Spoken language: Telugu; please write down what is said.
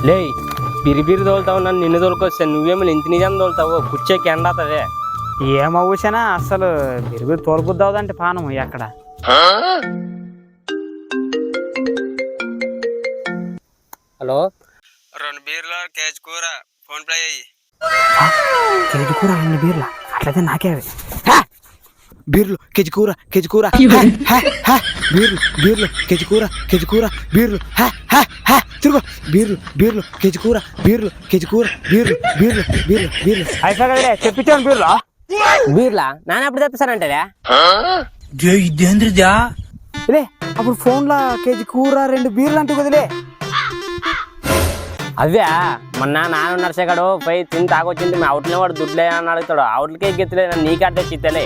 లే బిరిబిరి తోలుతావు, నన్ను నిన్ను తోలుకొస్తాను. నువ్వేమో ఇంత నిజం తోలుతావు, కుచ్చేకి ఎండాతదే. ఏమవుసానా అసలు బిరుగురు తోలుబుద్దవుదంటే పానము ఎక్కడ. హలో, 2 బీర్లు కేజీ కూర ఫోన్ ప్లే అయ్యి. కేజీ కూర 2 బీర్ల అట్లయితే నాకే అవి. బీర్లు కేజీ కూర బీర్లు కేజీ కూర బీర్లు తిరుగు బీర్లు కేజీ కూర బీర్లు అయిపోయి చెప్పించాను బీర్లో బీర్లా నాన్న ఎప్పుడు తెప్పిస్తానంటే ఇదేంద్రదా లే అప్పుడు ఫోన్లో కేజీ కూర 2 బీర్లు అంటూ కదిలే. అవే మొన్న నాన్న నర్సగాడు పోయి తిని తాగొచ్చింది. మీ అవుట్లే వాడు దుడ్లే అని అడుగుతాడు. అవుట్లకే ఎత్తులే, నీకు అడ్డే చిత్తలే.